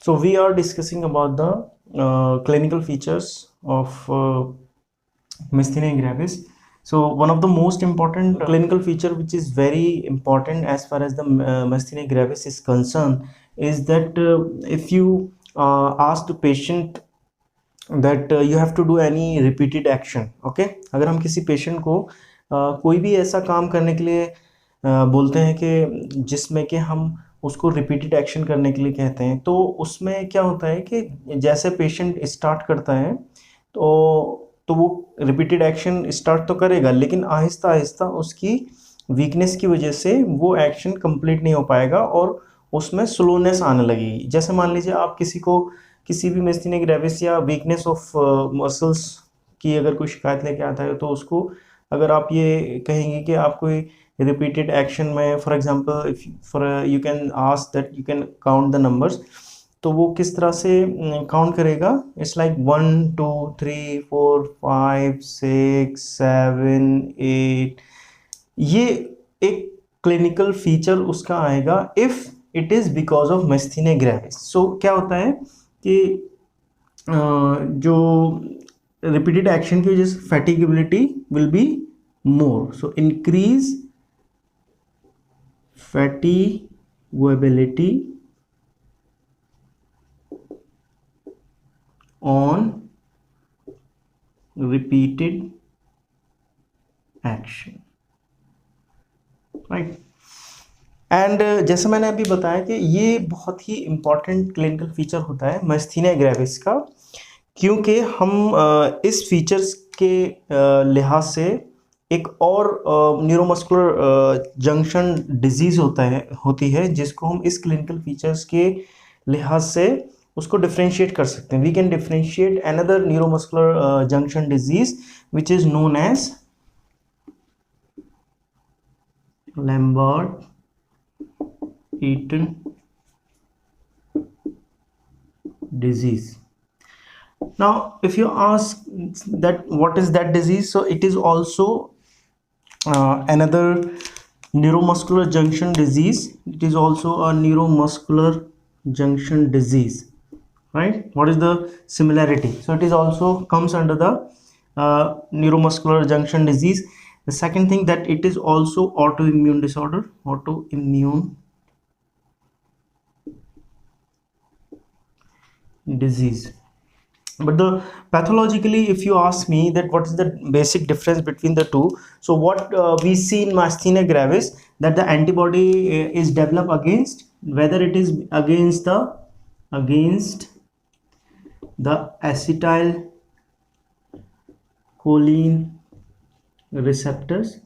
So we are discussing about the clinical features of myasthenia gravis. So one of the most important clinical feature which is very important as far as the myasthenia gravis is concerned is that if you ask the patient that you have to do any repeated action. Okay, अगर हम किसी patient को कोई भी ऐसा काम करने के लिए बोलते हैं कि जिसमें कि हम उसको रिपीटेड एक्शन करने के लिए कहते हैं, तो उसमें क्या होता है कि जैसे पेशेंट स्टार्ट करता है तो वो रिपीटेड एक्शन स्टार्ट तो करेगा, लेकिन आहिस्ता आहिस्ता उसकी वीकनेस की वजह से वो एक्शन कंप्लीट नहीं हो पाएगा और उसमें स्लोनेस आने लगेगी। जैसे मान लीजिए आप किसी को किसी भी myasthenia gravis या वीकनेस ऑफ मसल्स की अगर कोई शिकायत लेके आता है, तो उसको अगर आप ये कहेंगे कि आप कोई रिपीटेड एक्शन में, for example if for you can ask that you can count the numbers, तो वो किस तरह से काउंट करेगा? It's like 1 2 3 4 5 6 7 8। ये एक क्लिनिकल फीचर उसका आएगा if it is because of myasthenia gravis। सो क्या होता है कि जो रिपीटेड एक्शन की वजह से fatigability will be more, so increase fatigability on repeated action, right. And जैसे मैंने अभी बताया कि ये बहुत ही इम्पॉर्टेंट क्लिनिकल फीचर होता है myasthenia gravis का, क्योंकि हम इस फीचर्स के लिहाज से एक और न्यूरोमस्कुलर जंक्शन डिजीज़ होती है जिसको हम इस क्लिनिकल फीचर्स के लिहाज से उसको डिफ्रेंशिएट कर सकते हैं। We can differentiate another neuromuscular junction disease which is known as Lambert Eaton disease. Now if you ask that what is that disease, so it is also another neuromuscular junction disease. It is also a neuromuscular junction disease, right? What is the similarity? So it is also comes under the neuromuscular junction disease. The second thing that it is also autoimmune disorder, autoimmune disease. But the pathologically, if you ask me that what is the basic difference between the two, so what we see in myasthenia gravis, that the antibody is developed against, whether it is against the acetylcholine receptors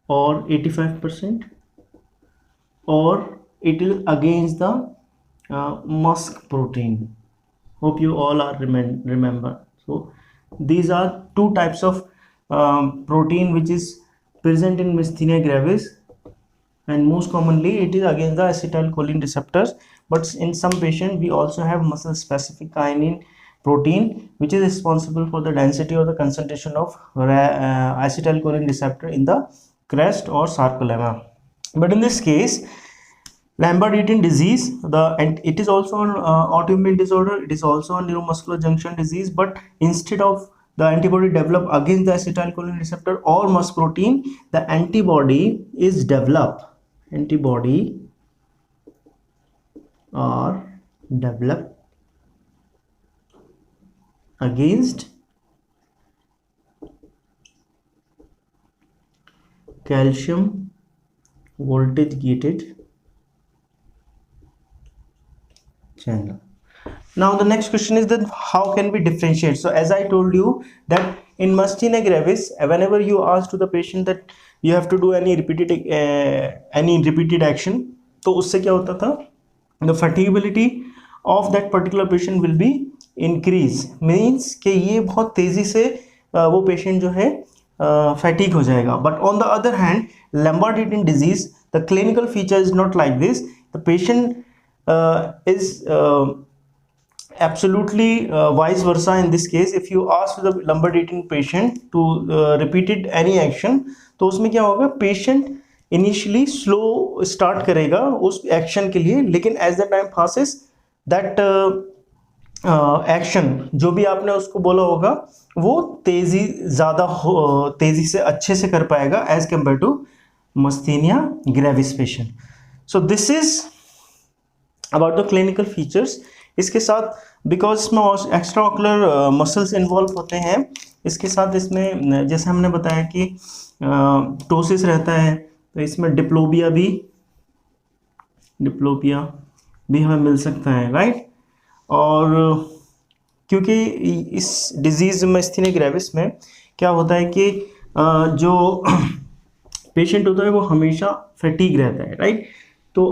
or 85%, or it is against the musk protein. Hope you all are remember. So these are two types of protein which is present in myasthenia gravis, and most commonly it is against the acetylcholine receptors, but in some patients we also have muscle specific kinin protein which is responsible for the density or the concentration of acetylcholine receptor in the crest or sarcolemma. But in this case, Lambert-Eaton disease, and it is also an autoimmune disorder, it is also a neuromuscular junction disease, but instead of the antibody developed against the acetylcholine receptor or musk protein, the antibody is developed against calcium voltage gated channel. Now the next question is that how can we differentiate? So as I told you that in myasthenia gravis, whenever you ask to the patient that you have to do any repeated action, तो उससे क्या होता था? The fatigability of that particular patient will be increase, means कि ये बहुत तेजी से वो patient जो है fatigue हो जाएगा. But on the other hand, Lambert-Eaton disease, the clinical feature is not like this. The patient is absolutely vice versa. In this case, if you ask the Lambert-Eaton patient to repeated any action, तो उसमें क्या होगा? Patient initially slow start करेगा उस action के लिए, लेकिन as the time passes that action जो भी आपने उसको बोला होगा वो तेजी से अच्छे से कर पाएगा as compare to myasthenia gravis patient. So this is about the clinical features. इसके साथ बिकॉज इसमें एक्स्ट्रा ऑकुलर मसल्स इन्वॉल्व होते हैं, इसके साथ इसमें जैसे हमने बताया कि टोसिस रहता है, तो इसमें डिप्लोपिया भी हमें मिल सकता है, राइट. और क्योंकि इस डिजीज मस्थीनिया ग्रेविस में क्या होता है कि जो पेशेंट होता है वो हमेशा फैटीग रहता है, राइट. तो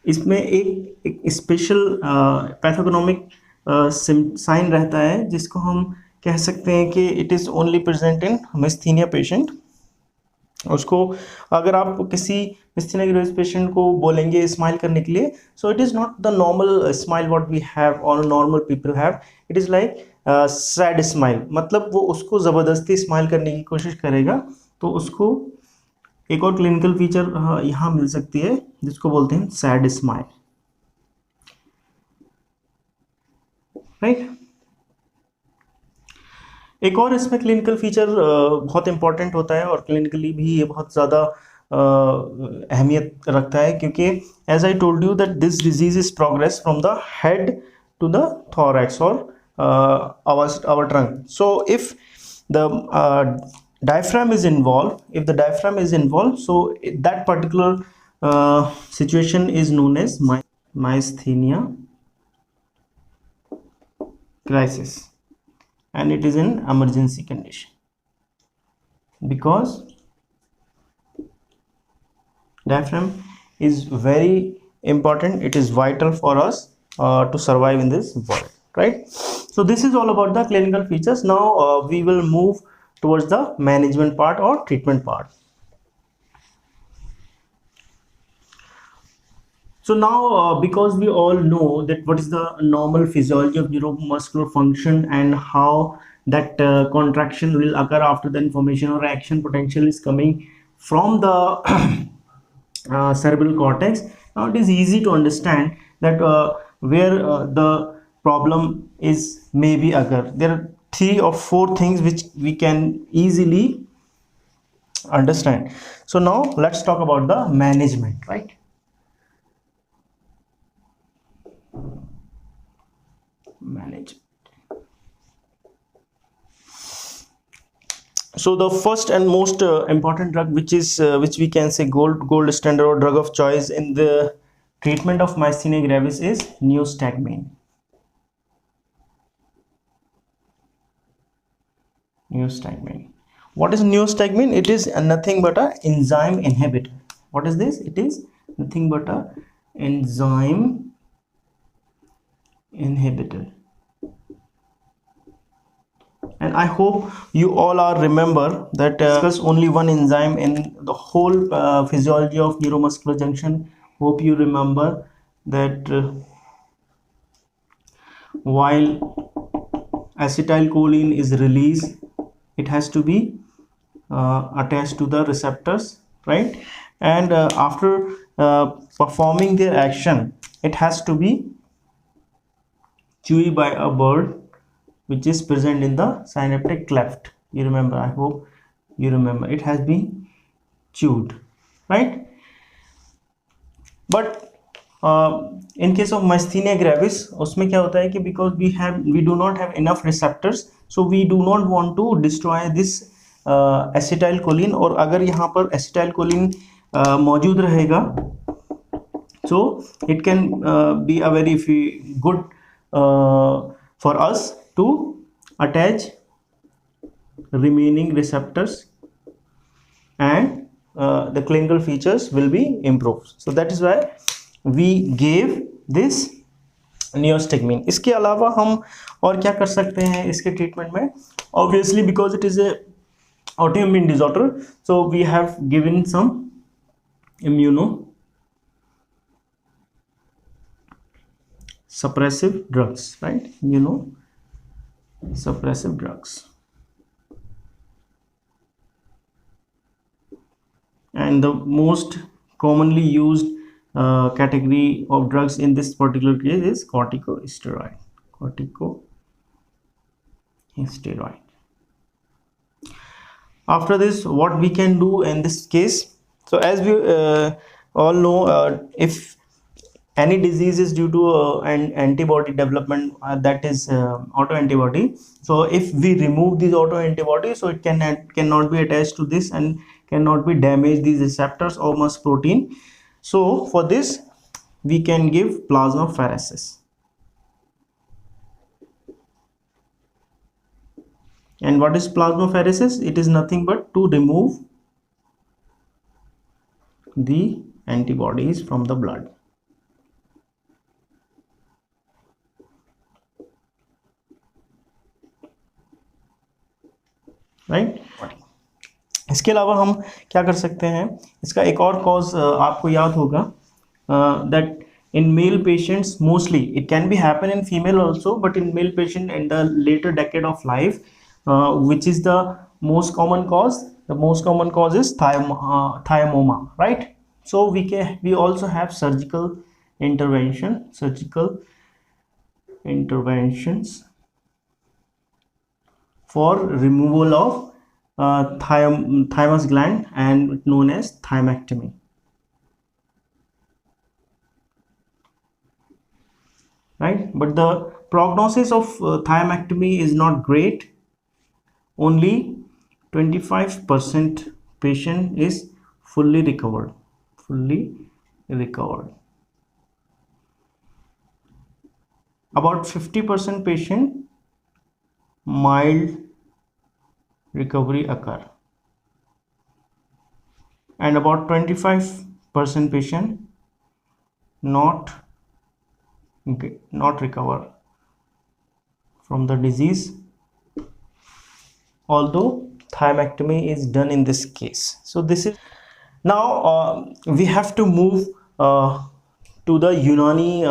इसमें एक स्पेशल पैथोगनोमिक साइन रहता है जिसको हम कह सकते हैं कि it is only present in myasthenia patient. उसको अगर आप किसी मस्थीनिया ग्रेविस पेशेंट को बोलेंगे स्माइल करने के लिए, so it is not the normal smile what we have or normal people have. It is like sad smile, मतलब वो उसको ज़बरदस्ती स्माइल करने की कोशिश करेगा. तो उसको एक और क्लिनिकल फीचर यहाँ मिल सकती है जिसको बोलते हैं सैड स्माइल, राइट. एक और इसमें क्लिनिकल फीचर बहुत इंपॉर्टेंट होता है और क्लिनिकली भी ये बहुत ज़्यादा अहमियत रखता है, क्योंकि as I told you that this disease is progress from the head to the thorax और our trunk. So if the diaphragm is involved, so that particular situation is known as myasthenia crisis, and it is an emergency condition because diaphragm is very important. It is vital for us to survive in this world, right. So this is all about the clinical features. Now we will move towards the management part or treatment part. So now because we all know that what is the normal physiology of neuromuscular function and how that contraction will occur after the information or action potential is coming from the cerebral cortex. Now it is easy to understand that where the problem is maybe occur. There are 3 or 4 things which we can easily understand. So now let's talk about the management, right. Management. So the first and most important drug which we can say gold standard or drug of choice in the treatment of myasthenia gravis is neostigmine. What is neostigmine? It is nothing but a enzyme inhibitor. What is this? It is nothing but a enzyme inhibitor. And I hope you all are remember that discuss only one enzyme in the whole physiology of neuromuscular junction. Hope you remember that while acetylcholine is released, it has to be attached to the receptors, right. And after performing their action, it has to be chewed by a bird which is present in the synaptic cleft. You remember, I hope you remember, it has been chewed, right. But in case of myasthenia gravis, उसमें क्या होता है कि because we do not have enough receptors, so we do not want to destroy this acetylcholine. और अगर यहाँ पर acetylcholine मौजूद रहेगा, so it can be a very good for us to attach remaining receptors, and the clinical features will be improved. So that is why we gave this neostigmine. इसके अलावा हम और क्या कर सकते हैं इसके ट्रीटमेंट में? Obviously because it is a autoimmune disorder, so we have given some immunosuppressive drugs, right. Immunosuppressive drugs. And the most commonly used category of drugs in this particular case is corticosteroid. After this, what we can do in this case, so as we all know, if any disease is due to an antibody development, that is autoantibody. So if we remove these autoantibody, so it cannot be attached to this and cannot be damage these receptors or mus protein. So for this we can give plasmapheresis. And what is plasmapheresis? It is nothing but to remove the antibodies from the blood. Right. इसके अलावा हम क्या कर सकते हैं, इसका एक और कॉज आपको याद होगा, that in male patients mostly, it can be happen in female also, but in male patient in the later decade of life, which is the most common cause? The most common cause is thymoma, right? So we also have surgical interventions for removal of thymus gland, and known as thymectomy. Right, but the prognosis of thymectomy is not great. Only 25% patient is fully recovered. About 50% patient mild recovery occur, and about 25% patient not recover from the disease, although thymectomy is done in this case. So this is now we have to move to the Unani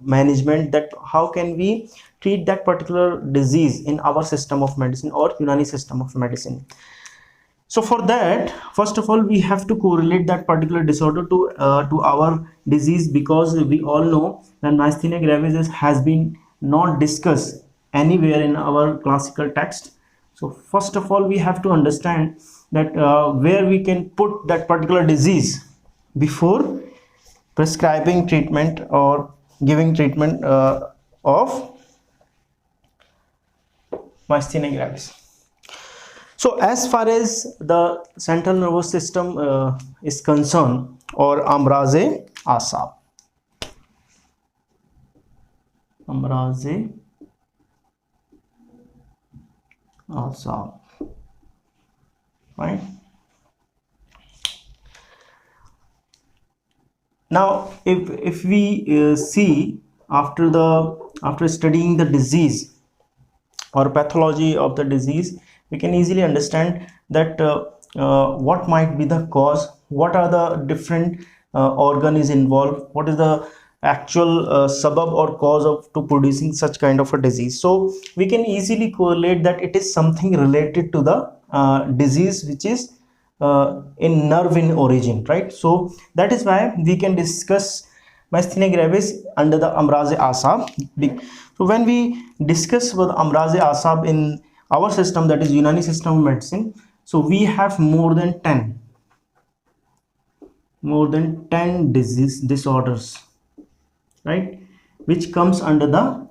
management, that how can we treat that particular disease in our system of medicine or Unani system of medicine. So for that, first of all, we have to correlate that particular disorder to our disease, because we all know that myasthenia gravis has been not discussed anywhere in our classical text. So first of all, we have to understand that where we can put that particular disease before prescribing treatment or giving treatment of myasthenia gravis. So as far as the central nervous system is concerned, or Amraze Asab, right? Now if we see after studying the disease or pathology of the disease, we can easily understand that what might be the cause, what are the different organ is involved, what is the actual sabab or cause of to producing such kind of a disease. So we can easily correlate that it is something related to the disease which is in nerve in origin, right? So that is why we can discuss myasthenia gravis under the Amraze Asab. So when we discuss with Amraze Asab in our system, that is Unani system of medicine, so we have more than 10 disorders, right, which comes under the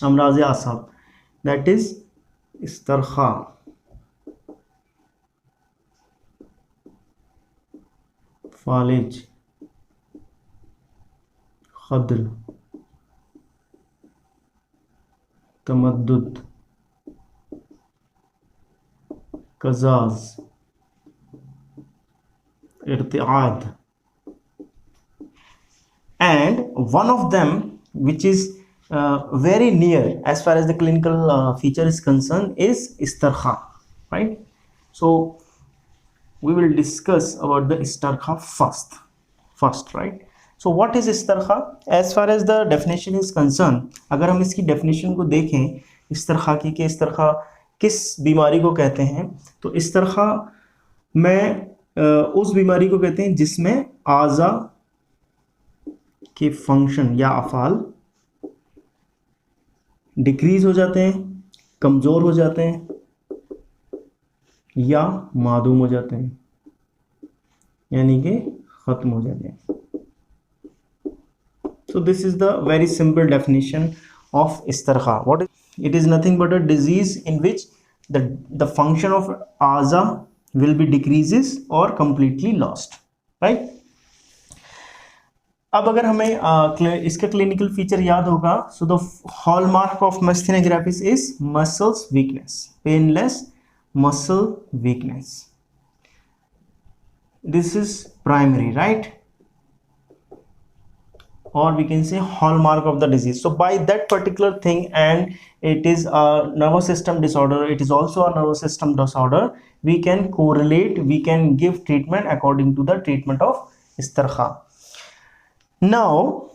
Amraze Asab. That is istarkha, falij, khadr, tamaddud, Kazaz, irtiad, and one of them which is very near as far as the clinical feature is concerned is istarkha, right? So we will discuss about the istarkha first, right? So what is istarkha? As far as the definition is concerned, अगर हम इसकी definition को देखें istarkha की, कि istarkha किस बीमारी को कहते हैं, तो istarkha में उस बीमारी को कहते हैं जिसमें आज़ा के फंक्शन या अफाल डिक्रीज हो जाते हैं, कमज़ोर हो जाते हैं या मादूम हो जाते हैं, यानी कि ख़त्म हो जाते हैं. So this is the very simple definition of istirkha. What is it? Is nothing but a disease in which the function of aza will be decreases or completely lost, right? अब अगर हमें इसका क्लिनिकल फीचर याद होगा, so the hallmark of myasthenia gravis is muscles weakness, painless muscle weakness. This is primary, right? Or we can say hallmark of the disease. So by that particular thing, and it is a nervous system disorder, it is also a nervous system disorder, we can correlate, we can give treatment according to the treatment of istirkha. Now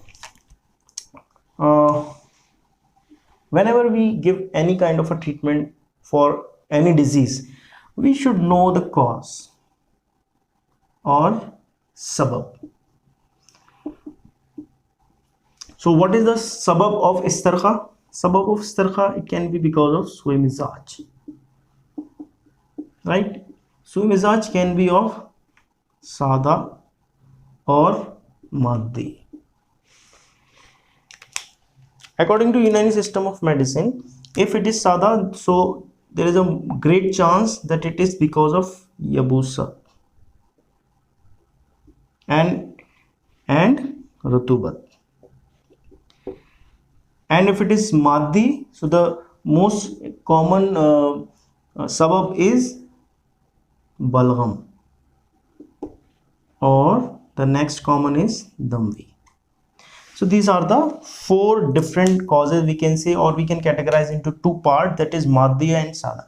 whenever we give any kind of a treatment for any disease, we should know the cause or sabab. So what is the sabab of istirkha? Sabab of istirkha, it can be because of sui mizaj, right? Sui mizaj can be of sada or maddi. According to Unani system of medicine, if it is sada, so there is a great chance that it is because of yabusa and rutubat. And if it is maddi, so the most common sabab is balgam, or the next common is damvi. So these are the 4 different causes, we can say, or we can categorize into 2 parts, that is maddi and sada.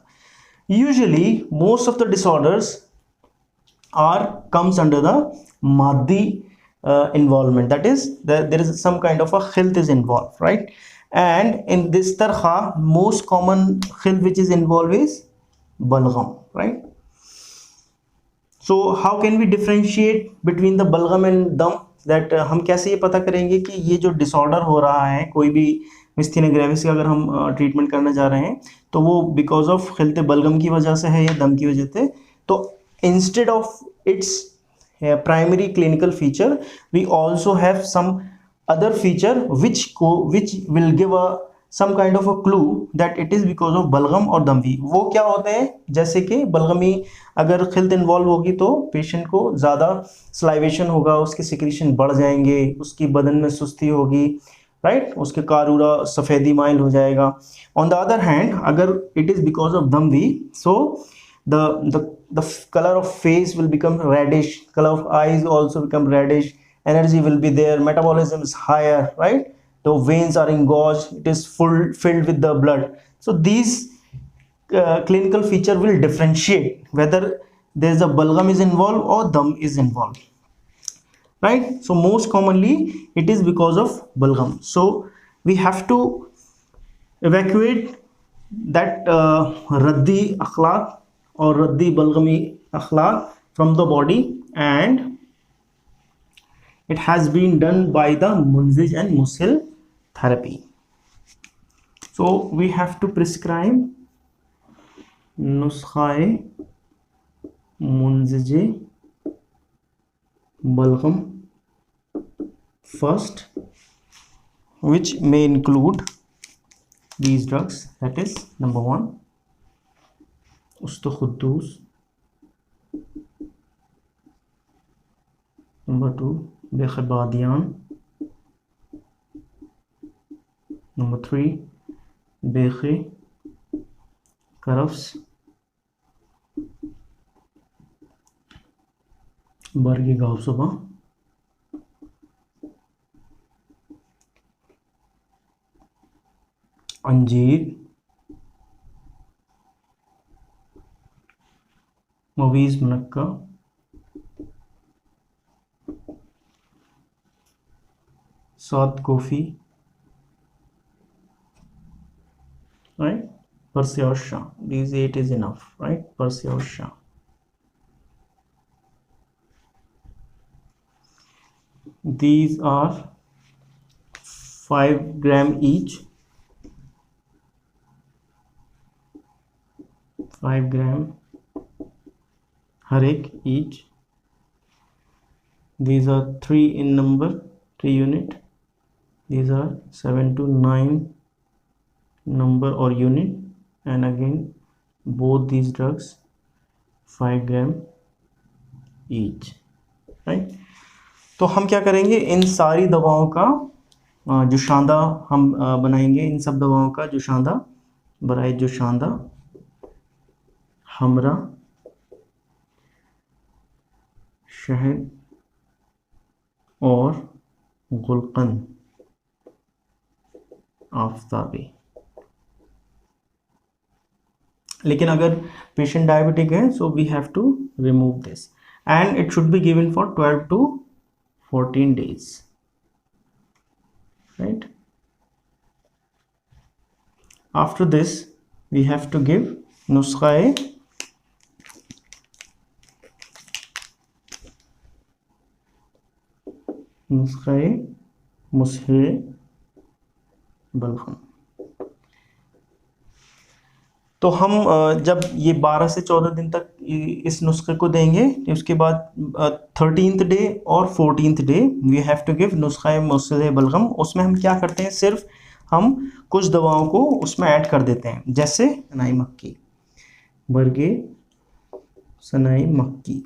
Usually most of the disorders comes under the maddi involvement, that is there is some kind of a health is involved, right? And in this istirkha, most common health which is involved is balgam, right? So how can we differentiate between the balgam and dam? That हम कैसे ये पता करेंगे कि ये जो disorder हो रहा है, कोई भी मिस्थीनिया ग्रेविस का अगर हम ट्रीटमेंट करने जा रहे हैं, तो वो बिकॉज ऑफ हेल्थ बलगम की वजह से है या दम की वजह से. तो instead of its primary clinical feature, we also have some other feature which will give some kind of a clue that it is because of balgam or damvi. वो क्या होते हैं? जैसे कि बलगमी अगर खिल्त इन्वॉल्व होगी तो पेशेंट को ज़्यादा स्लाइवेशन होगा, उसके सिक्रीशन बढ़ जाएंगे, उसकी बदन में सुस्ती होगी, राइट? उसके कारूरा सफ़ेदी माइल हो जाएगा. ऑन द अदर हैंड, अगर it is because of damvi, so the color of face will become reddish, color of eyes also become reddish, energy will be there, metabolism is higher, right? The veins are engorged, it is filled with the blood. So these clinical feature will differentiate whether there is a balgam is involved or dam is involved, right? So most commonly it is because of balgam. So we have to evacuate that raddi akhlaq or raddi balgami akhlaq from the body, and it has been done by the Munzij and Musil therapy. So we have to prescribe nuskhae Munzij balgam first, which may include these drugs, that is number 1 Ustokhudus, number 2 Bekhebadian, number 3 Bekhe Karafs, Bargi Gausuba, Anjeer, Mawiz Munakka, Saad Kofi, right? Persiosha. These 8 is enough, right? Persiosha. These are 5 gram each, 5 gram हर एक each. These are 3 in number, 3 unit. These are 7 to 9 number or unit, and again both these drugs 5 gram each, right? तो हम क्या करेंगे, इन सारी दवाओं का जोशांदा हम बनाएंगे, इन सब दवाओं का जोशांदा बराए जोशांदा हमरा शहद और गुलकन आफ्ताबी. लेकिन अगर पेशेंट डायबिटिक है, so we have to remove this, and it should be given for 12 to 14 days, right? After this we have to give नुस्ख़ा मुस्हे बलगम. तो हम जब ये 12 से 14 दिन तक इस नुस्खे को देंगे, उसके बाद 13th डे और 14th day we have to give नुस्ख़ा मुस्हे बलगम. उसमें हम क्या करते हैं, सिर्फ हम कुछ दवाओं को उसमें ऐड कर देते हैं, जैसे सनाई मक्की, बरगे सनाई मक्की,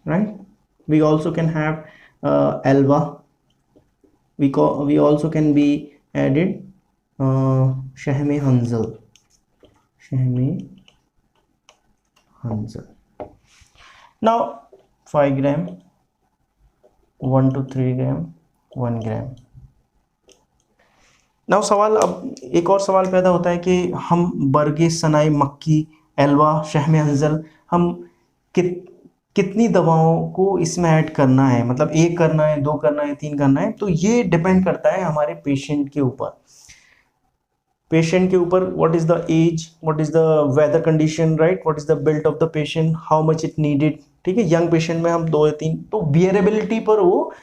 right? We also can have एल्वा. we also can be added शहम हंजल. Now 5 gram, 1 to 3 gram, 1 gram. Now सवाल, अब एक और सवाल पैदा होता है कि हम बरगे सनाई मक्की, एल्वा, शहम हंजल, हम कितनी दवाओं को इसमें ऐड करना है, मतलब 1 करना है, 2 करना है, 3 करना है. तो ये डिपेंड करता है हमारे पेशेंट के ऊपर. What is the age, what is the weather condition, right? What is the built of the patient, how much it needed. ठीक है, यंग पेशेंट में हम 2 या 3, तो बियरेबिलिटी पर वो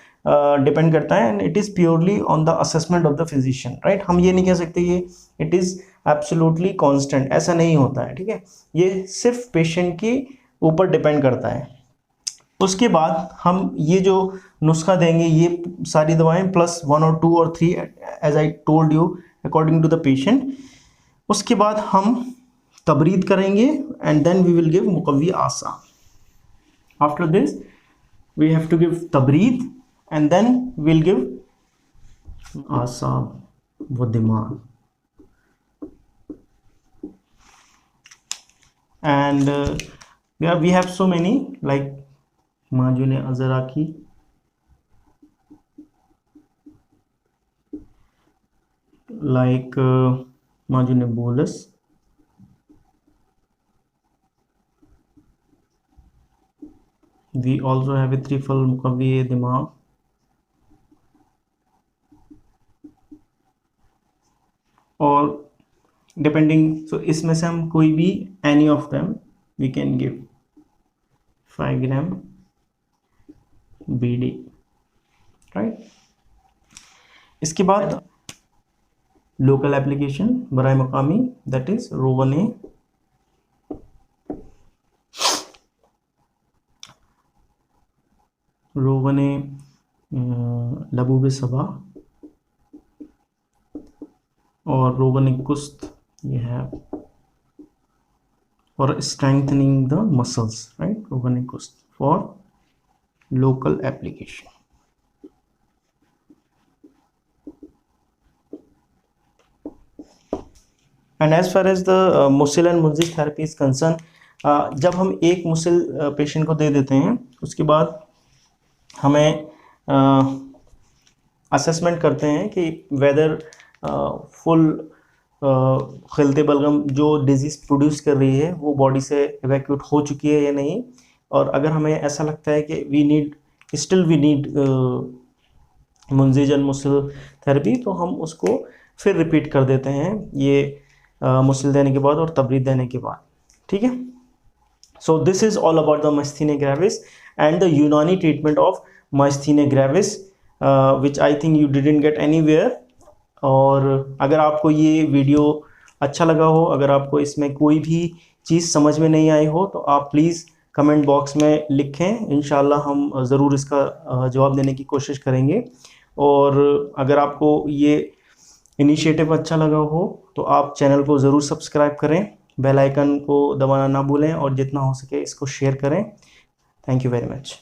डिपेंड करता है, and it is purely on the assessment of the physician, right? हम ये नहीं कह सकते ये इट इज एब्सोल्युटली कांस्टेंट, ऐसा नहीं होता है. ठीक है, ये सिर्फ पेशेंट के ऊपर डिपेंड करता है. उसके बाद हम ये जो नुस्खा देंगे, ये सारी दवाएं प्लस 1 और 2 और 3 as I told you according to the patient. उसके बाद हम तबरीद करेंगे, and then we will give मुकव्वी आसा. After this we have to give तबरीद, and then we will give आसा व दिमाग. And we have so many like माजुन अज़राकी, like माजुन बोलस, we also have a त्रिफल मुकव्वी दिमाग, और डिपेंडिंग, सो इसमें से हम कोई भी any of them we can give 5 gram BD, right? इसके बाद लोकल एप्लीकेशन बराए मकामी, दैट इज रोवने लबूब सबा और रोवने कुस्त, ये है for strengthening the muscles, right? Rogan Kuст for local application. And as far as the muscle and Munzis therapy is concerned, जब हम एक मुसल पेशेंट को दे देते हैं, उसके बाद हमें असेसमेंट करते हैं कि वेदर फुल खिलते बलगम जो डिजीज़ प्रोड्यूस कर रही है वो बॉडी से इवैक्यूट हो चुकी है या नहीं. और अगर हमें ऐसा लगता है कि वी नीड मुंजिज एंड मुसल थेरेपी, तो हम उसको फिर रिपीट कर देते हैं ये मुसल देने के बाद और तबरीद देने के बाद. ठीक है, so this is all about the myasthenia gravis and the Unani treatment of myasthenia gravis, which I think you didn't get anywhere और अगर आपको ये वीडियो अच्छा लगा हो, अगर आपको इसमें कोई भी चीज़ समझ में नहीं आई हो, तो आप प्लीज़ कमेंट बॉक्स में लिखें। इंशाल्लाह हम ज़रूर इसका जवाब देने की कोशिश करेंगे। और अगर आपको ये इनिशिएटिव अच्छा लगा हो तो आप चैनल को ज़रूर सब्सक्राइब करें, बेल आइकन को दबाना ना भूलें और जितना हो सके इसको शेयर करें। Thank you very much.